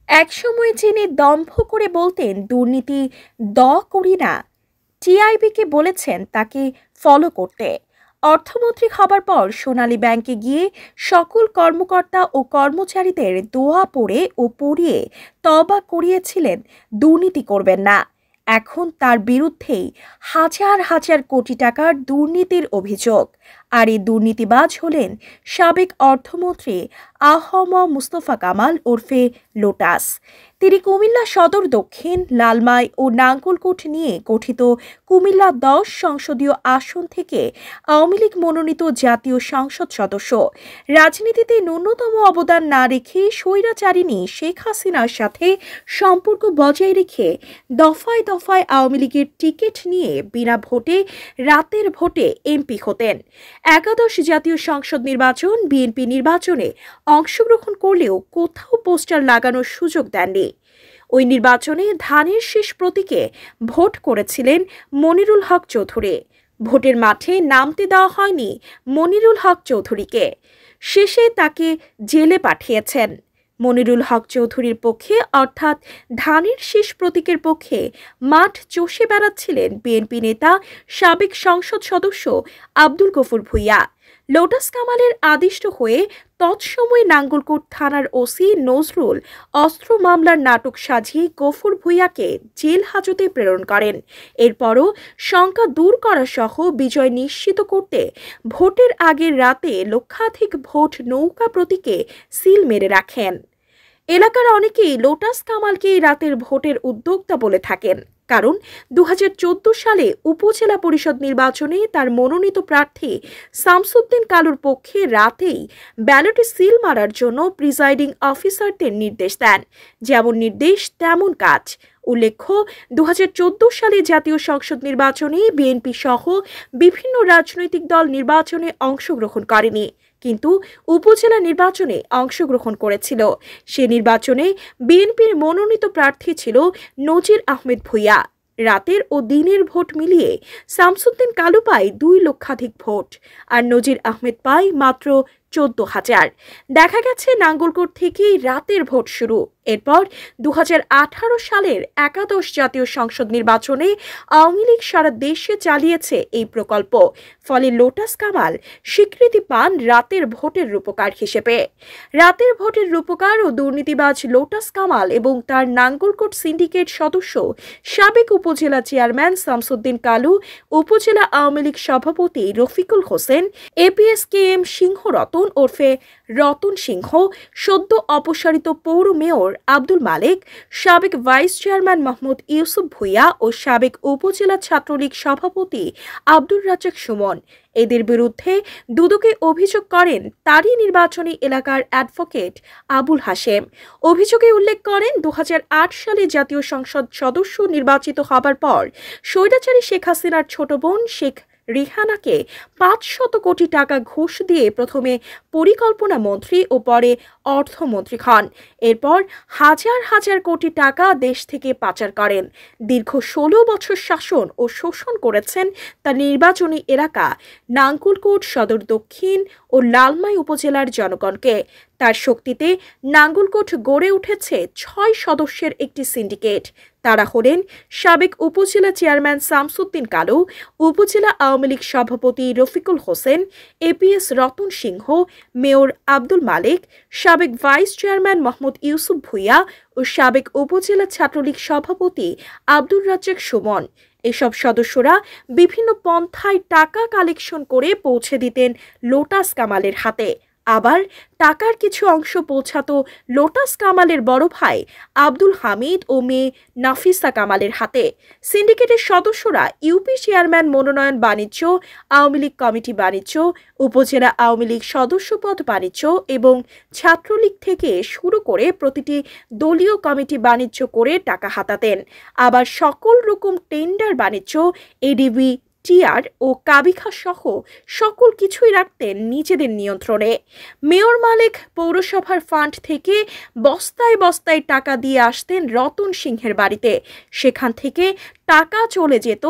একসময় যিনি দম্ভ করে বলতেন দুর্নীতি দ করি না, টিআইবিকে বলেছেন তাকে ফলো করতে। অর্থমন্ত্রী হবার পর সোনালী ব্যাংকে গিয়ে সকল কর্মকর্তা ও কর্মচারীদের দোয়া পড়ে ও পড়িয়ে তওবা করিয়েছিলেন দুর্নীতি করবেন না। এখন তার বিরুদ্ধেই হাজার হাজার কোটি টাকার দুর্নীতির অভিযোগ। আর এই দুর্নীতিবাজ হলেন সাবেক অর্থমন্ত্রী আহম মুস্তফা কামাল ওরফে লোটাস। তিনি কুমিল্লা সদর দক্ষিণ, লালমাই ও নাঙ্গলকোট নিয়ে গঠিত কুমিল্লা 10 সংসদীয় আসন থেকে আওয়ামী লীগ মনোনীত জাতীয় সংসদ সদস্য। রাজনীতিতে ন্যূনতম অবদান না রেখে স্বৈরাচারিণী শেখ হাসিনার সাথে সম্পর্ক বজায় রেখে দফায় দফায় আওয়ামী লীগের টিকিট নিয়ে বিনা ভোটে রাতের ভোটে এমপি হতেন। একাদশ জাতীয় সংসদ নির্বাচন, বিএনপি নির্বাচনে অংশগ্রহণ করলেও কোথাও পোস্টার লাগানোর সুযোগ দেননি। ওই নির্বাচনে ধানের শীষ প্রতীকে ভোট করেছিলেন মনিরুল হক চৌধুরী। ভোটের মাঠে নামতে দেওয়া হয়নি মনিরুল হক চৌধুরীকে। শেষে তাকে জেলে পাঠিয়েছেন। মনিরুল হক চৌধুরীর পক্ষে অর্থাৎ ধানের শীষ প্রতীকের পক্ষে মাঠ চষে বেড়াচ্ছিলেন বিএনপি নেতা সাবেক সংসদ সদস্য আব্দুল গফুর ভূঁইয়া। লোটাস কামালের আদিষ্ট হয়ে তৎসময় নাঙ্গলকোট থানার ওসি নজরুল অস্ত্র মামলার নাটক সাজিয়ে গফুর ভূঁইয়াকে জেল হাজতে প্রেরণ করেন। এরপরও শঙ্কা দূর করা সহ বিজয় নিশ্চিত করতে ভোটের আগের রাতে লক্ষাধিক ভোট নৌকা প্রতীকে সিল মেরে রাখেন। এলাকার অনেকেই লোটাস কামালকে রাতের ভোটের উদ্যোক্তা বলে থাকেন, কারণ 2014 সালে উপজেলা পরিষদ নির্বাচনে তার মনোনীত প্রার্থী শামসুদ্দিন কালুর পক্ষে রাতেই ব্যালটে সিল মারার জন্য প্রিজাইডিং অফিসারদের নির্দেশ দেন। যেমন নির্দেশ তেমন কাজ। উল্লেখ্য, 2014 সালে জাতীয় সংসদ নির্বাচনে বিএনপি সহ বিভিন্ন রাজনৈতিক দল নির্বাচনে অংশগ্রহণ করেনি, কিন্তু উপজেলা নির্বাচনে অংশগ্রহণ করেছিল। সে নির্বাচনে বিএনপির মনোনীত প্রার্থী ছিল নজির আহমেদ ভূঁইয়া। রাতের ও দিনের ভোট মিলিয়ে শামসুদ্দিন কালু পায় 2 লক্ষাধিক ভোট, আর নজির আহমেদ পায় মাত্র 14,000। দেখা গেছে নাঙ্গলকোট থেকেই রাতের ভোট শুরু। এরপর 2018 সালের একাদশ জাতীয় সংসদ নির্বাচনে আওয়ামী লীগ সারা দেশে চালিয়েছে এই প্রকল্প। ফলে লোটাস কামাল স্বীকৃতি পান রাতের ভোটের রূপকার হিসেবে। রাতের ভোটের রূপকার ও দুর্নীতিবাজ লোটাস কামাল এবং তার নাঙ্গলকোট সিন্ডিকেট সদস্য সাবেক উপজেলা চেয়ারম্যান শামসুদ্দিন কালু, উপজেলা আওয়ামী লীগ সভাপতি রফিকুল হোসেন, এপিএস-কেএম সিংহ রতন ওরফে রতন সিংহ, সদ্য অপসারিত পৌর মেয়র আব্দুল মালেক, সাবেক ভাইস চেয়ারম্যান মাহমুদ ইউসুফ ভূঁইয়া ও সাবেক উপজেলা ছাত্রলীগ সভাপতি আব্দুর রাজ্জাক সুমন এদের বিরুদ্ধে দুদকে অভিযোগ করেন তারই নির্বাচনী এলাকার অ্যাডভোকেট আবুল হাশেম। অভিযোগে উল্লেখ করেন 2008 সালে জাতীয় সংসদ সদস্য নির্বাচিত হবার পর স্বৈরাচারী শেখ হাসিনার ছোট বোন শেখ রিহানাকে 500 কোটি টাকা ঘুষ দিয়ে প্রথমে পরিকল্পনা মন্ত্রী ও পরে অর্থমন্ত্রী হন। এরপর হাজার হাজার কোটি টাকা দেশ থেকে পাচার করেন। দীর্ঘ 16 বছর শাসন ও শোষণ করেছেন তার নির্বাচনী এলাকা নাঙ্গলকোট সদর দক্ষিণ ও লালমাই উপজেলার জনগণকে। তার শক্তিতে নাঙ্গলকোট গড়ে উঠেছে 6 সদস্যের একটি সিন্ডিকেট। তারা হলেন সাবেক উপজেলা চেয়ারম্যান শামসুদ্দিন কালু, উপজেলা আওয়ামী লীগ সভাপতি রফিকুল হোসেন, এপিএস রতন সিংহ, মেয়র আব্দুল মালেক, সাবেক ভাইস চেয়ারম্যান মাহমুদ ইউসুফ ভূঁইয়া ও সাবেক উপজেলা ছাত্রলীগ সভাপতি আব্দুর রাজ্জাক সুমন। এসব সদস্যরা বিভিন্ন পন্থায় টাকা কালেকশন করে পৌঁছে দিতেন লোটাস কামালের হাতে। আবার টাকার কিছু অংশ পৌঁছাত লোটাস কামালের বড় ভাই আব্দুল হামিদ ও মেয়ে নাফিসা কামালের হাতে। সিন্ডিকেটের সদস্যরা ইউপি চেয়ারম্যান মনোনয়ন বাণিজ্য, আওয়ামী লীগ কমিটি বাণিজ্য, উপজেলা আওয়ামী লীগ সদস্যপদ বাণিজ্য এবং ছাত্রলীগ থেকে শুরু করে প্রতিটি দলীয় কমিটি বাণিজ্য করে টাকা হাতাতেন। আবার সকল রকম টেন্ডার বাণিজ্য, এডিবি, টিআর ও কাবিখা সহ সকল কিছুই রাখতেন নিজেদের নিয়ন্ত্রণে। মেয়র মালেক পৌরসভার ফান্ড থেকে বস্তায় বস্তায় টাকা দিয়ে আসতেন রতন সিংহের বাড়িতে। সেখান থেকে টাকা চলে যেত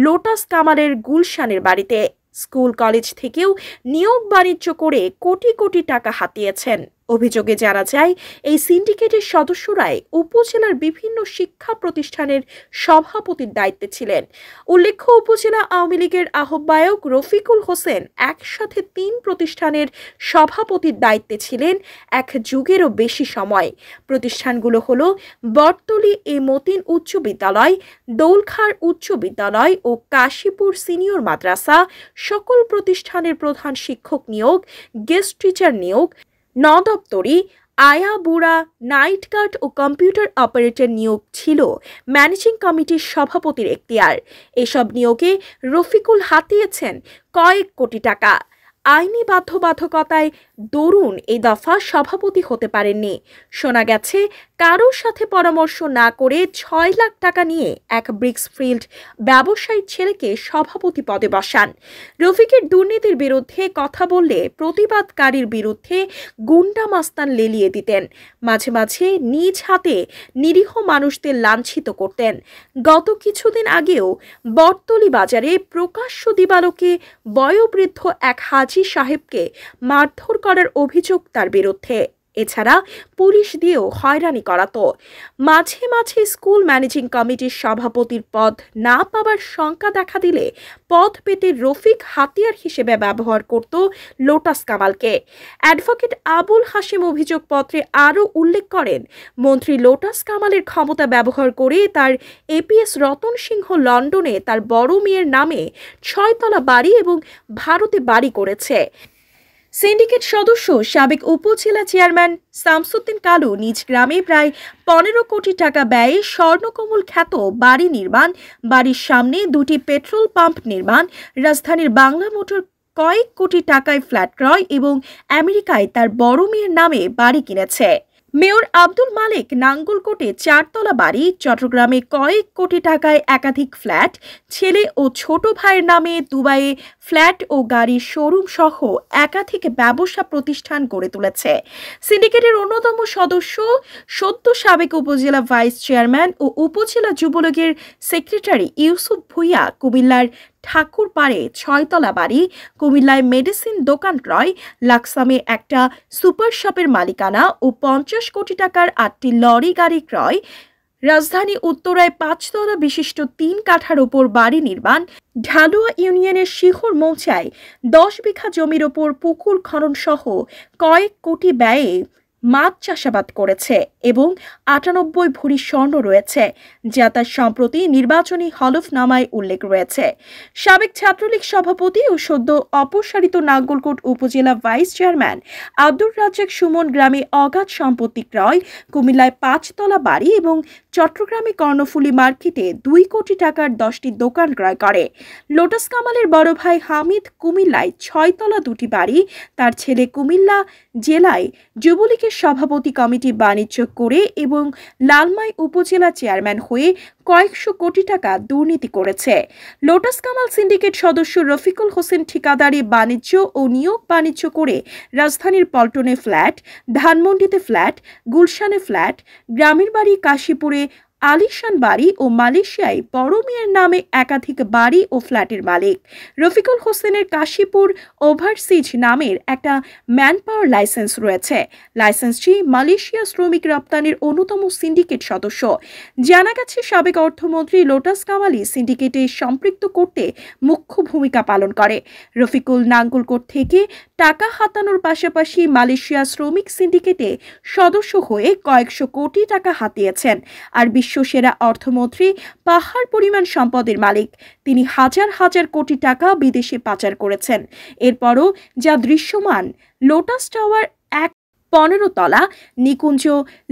লোটাস কামালের গুলশানের বাড়িতে। স্কুল কলেজ থেকেও নিয়োগ বাণিজ্য করে কোটি কোটি টাকা হাতিয়েছেন। অভিযোগে জানা যায়, এই সিন্ডিকেটের সদস্যরাই উপজেলার বিভিন্ন শিক্ষা প্রতিষ্ঠানের সভাপতির দায়িত্বে ছিলেন। উল্লেখ্য, উপজেলা আওয়ামী লীগের আহ্বায়ক রফিকুল হোসেন একসাথে ৩ প্রতিষ্ঠানের সভাপতির দায়িত্বে ছিলেন এক যুগেরও বেশি সময়। প্রতিষ্ঠানগুলো হলো বটতলী এ মতিন উচ্চ বিদ্যালয়, দৌলখার উচ্চ বিদ্যালয় ও কাশীপুর সিনিয়র মাদ্রাসা। সকল প্রতিষ্ঠানের প্রধান শিক্ষক নিয়োগ, গেস্ট টিচার নিয়োগ, নদপ্তরি, আয়া বুড়া, নাইট গার্ড ও কম্পিউটার অপারেটর নিয়োগ ছিল ম্যানেজিং কমিটির সভাপতির এখতিয়ার। এসব নিয়োগে রফিকুল হাতিয়েছেন কয়েক কোটি টাকা। আইনি বাধ্যবাধকতায় দরুন এই দফা সভাপতি হতে পারেননি। শোনা গেছে, কারোর সাথে পরামর্শ না করে ৬ লাখ টাকা নিয়ে এক ব্রিক্সফিল্ড ব্যবসায়ীর ছেলেকে সভাপতি পদে বসান। রফিকের দুর্নীতির বিরুদ্ধে কথা বললে প্রতিবাদকারীর বিরুদ্ধে গুন্ডা মাস্তান লেলিয়ে দিতেন। মাঝে মাঝে নিজ হাতে নিরীহ মানুষদের লাঞ্ছিত করতেন। গত কিছুদিন আগেও বটতলী বাজারে প্রকাশ্য দিবালোকে বয়োবৃদ্ধ এক হাজী সাহেবকে মারধর করার অভিযোগ তার বিরুদ্ধে। এছাড়া পুলিশ দিয়েও হয়রানি করাতো। মাঝে মাঝে স্কুল ম্যানেজিং কমিটির সভাপতির পদ না পাওয়ার শঙ্কা দেখা দিলে পদ পেতে রফিক হাতিয়ার হিসেবে ব্যবহার করত লোটাস কামালকে। অ্যাডভোকেট আবুল হাশিম অভিযোগপত্রে আরও উল্লেখ করেন, মন্ত্রী লোটাস কামালের ক্ষমতা ব্যবহার করে তার এপিএস রতন সিংহ লন্ডনে তার বড় মেয়ের নামে ৬ তলা বাড়ি এবং ভারতে বাড়ি করেছে। সিন্ডিকেট সদস্য সাবেক উপজেলা চেয়ারম্যান শামসুদ্দিন কালু নিজ গ্রামে প্রায় ১৫ কোটি টাকা ব্যয়ে স্বর্ণকমল খ্যাত বাড়ি নির্মাণ, বাড়ির সামনে ২টি পেট্রোল পাম্প নির্মাণ, রাজধানীর বাংলা মোটর কয়েক কোটি টাকায় ফ্ল্যাট ক্রয় এবং আমেরিকায় তার বড় মেয়ের নামে বাড়ি কিনেছে। মেয়র আব্দুল মালেক নাঙ্গলকোটে ৪ তলা বাড়ি, চট্টগ্রামে কয়েক কোটি টাকায় একাধিক ফ্ল্যাট, ছেলে ও ছোট ভাইয়ের নামে দুবাইয়ে ফ্ল্যাট ও গাড়ির শোরুম সহ একাধিক ব্যবসা প্রতিষ্ঠান গড়ে তুলেছে। সিন্ডিকেটের অন্যতম সদস্য সদ্য সাবেক উপজেলা ভাইস চেয়ারম্যান ও উপজেলা যুবলীগের সেক্রেটারি ইউসুফ ভুইয়া কুমিল্লার ঠাকুরপাড়ে ৬ তলা বাড়ি, কুমিল্লায় মেডিসিন দোকান ক্রয়, লাকসামে একটা সুপার শপের মালিকানা ও ৫০ কোটি টাকার ৮টি লরি গাড়ি ক্রয়, রাজধানী উত্তরায় ৫ তলা বিশিষ্ট ৩ কাঠার ওপর বাড়ি নির্মাণ, ঢালুয়া ইউনিয়নের শিখর মৌচায় ১০ বিঘা জমির ওপর পুকুর খনন সহ কয়েক কোটি ব্যয়ে মাছ চাষাবাদ করেছে এবং ৯৮ ভরি স্বর্ণ রয়েছে, যা তার সম্প্রতি নির্বাচনী হলফনামায় উল্লেখ রয়েছে। সাবেক ছাত্রলীগ সভাপতি ও সদ্য অপসারিত নাঙ্গলকোট উপজেলা ভাইস চেয়ারম্যান আব্দুর রাজ্জাক সুমন গ্রামে অগাধ সম্পত্তি ক্রয়, কুমিল্লায় ৫ তলা বাড়ি এবং চট্টগ্রামে কর্ণফুলী মার্কেটে ২ কোটি টাকার ১০টি দোকান ক্রয় করে। লোটাস কামালের বড় ভাই হামিদ কুমিল্লায় ৬ তলা ২টি বাড়ি, তার ছেলে কুমিল্লা জেলায় যুবলীগের সভাপতি কমিটি বাণিজ্য করে এবং লালমাই উপজেলা চেয়ারম্যান হয়ে কয়েকশো কোটি টাকা দুর্নীতি করেছে। লোটাস কামাল সিন্ডিকেট সদস্য রফিকুল হোসেন ঠিকাদারি বাণিজ্য ও নিয়োগ বাণিজ্য করে রাজধানীর পল্টনে ফ্ল্যাট, ধানমন্ডিতে ফ্ল্যাট, গুলশানে ফ্ল্যাট, গ্রামের বাড়ি কাশীপুরে আলিশান বাড়ি ও মালয়েশিয়ায় বড় মেয়ের নামে একাধিক বাড়ি ও ফ্ল্যাটের মালিক। রফিকুল হোসেনের কাশীপুর ওভারসিজ নামের একটা ম্যানপাওয়ার লাইসেন্স রয়েছে। লাইসেন্সটি মালয়েশিয়া শ্রমিক রপ্তানির অন্যতম সিন্ডিকেট সদস্য। জানা গেছে, সাবেক অর্থমন্ত্রী লোটাস কামালি সিন্ডিকেটে সম্পৃক্ত করতে মুখ্য ভূমিকা পালন করে। রফিকুল নাঙ্গলকোট থেকে টাকা হাতানোর পাশাপাশি মালয়েশিয়া শ্রমিক সিন্ডিকেটে সদস্য হয়ে কয়েকশো কোটি টাকা হাতিয়েছেন। আর বিশ্বসেরা অর্থমন্ত্রী পাহাড় পরিমাণ সম্পদের মালিক। তিনি হাজার হাজার কোটি টাকা বিদেশে পাচার করেছেন। এরপরও যা দৃশ্যমান, লোটাস টাওয়ার ১ তলা, নিকুঞ্জ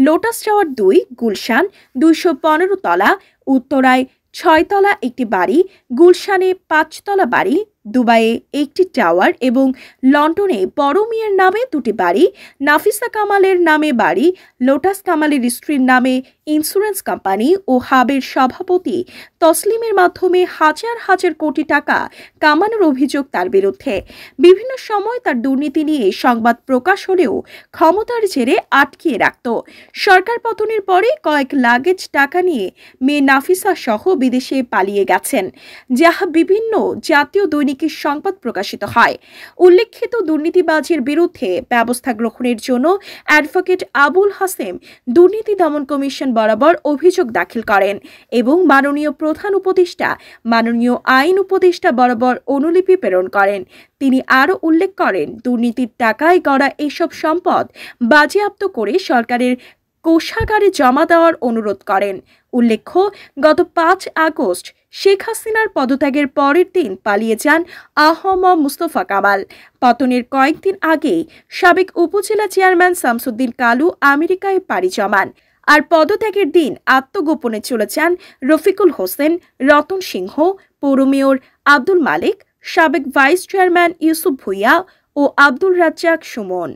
লোটাস টাওয়ার ২ গুলশান ২১৫ তলা, উত্তরায় ৬ তলা একটি বাড়ি, গুলশানে ৫ তলা বাড়ি, দুবাইয়ে একটি টাওয়ার এবং লন্ডনে বড় মিয়ার নামে ২টি বাড়ি, নাফিসা কামালের নামে বাড়ি, লোটাস কামালের স্ত্রীর নামে ইন্স্যুরেন্স কোম্পানি ও হাবের সভাপতি তসলিমের মাধ্যমে হাজার হাজার কোটি টাকা কামানোর অভিযোগ তার বিরুদ্ধে। বিভিন্ন সময় তার দুর্নীতি নিয়ে সংবাদ প্রকাশ হলেও ক্ষমতার জেরে আটকিয়ে রাখত। সরকার পতনের পরে কয়েক লাগেজ টাকা নিয়ে মেয়ে নাফিসা সহ বিদেশে পালিয়ে গেছেন, যা বিভিন্ন জাতীয় দৈনিক দৈনিকের সংবাদ প্রকাশিত হয়। উল্লেখিত দুর্নীতিবাজির বিরুদ্ধে ব্যবস্থা গ্রহণের জন্য অ্যাডভোকেট আবুল হাসেম দুর্নীতি দমন কমিশন বরাবর অভিযোগ দাখিল করেন এবং মাননীয় প্রধান উপদেষ্টা, মাননীয় আইন উপদেষ্টা বরাবর অনুলিপি প্রেরণ করেন। তিনি আরও উল্লেখ করেন, দুর্নীতির টাকায় গড়া এসব সম্পদ বাজেয়াপ্ত করে সরকারের কোষাগারে জমা দেওয়ার অনুরোধ করেন। উল্লেখ্য, গত 5 আগস্ট শেখ হাসিনার পদত্যাগের পরের দিন পালিয়ে যান আহম মুস্তফা কামাল। পতনের কয়েকদিন আগেই সাবেক উপজেলা চেয়ারম্যান শামসুদ্দিন কালু আমেরিকায় পাড়ি জমান। আর পদত্যাগের দিন আত্মগোপনে চলে যান রফিকুল হোসেন, রতন সিংহ, পৌর মেয়র আব্দুল মালিক, সাবেক ভাইস চেয়ারম্যান ইউসুফ ভুইয়া ও আব্দুল রাজ্জাক সুমন।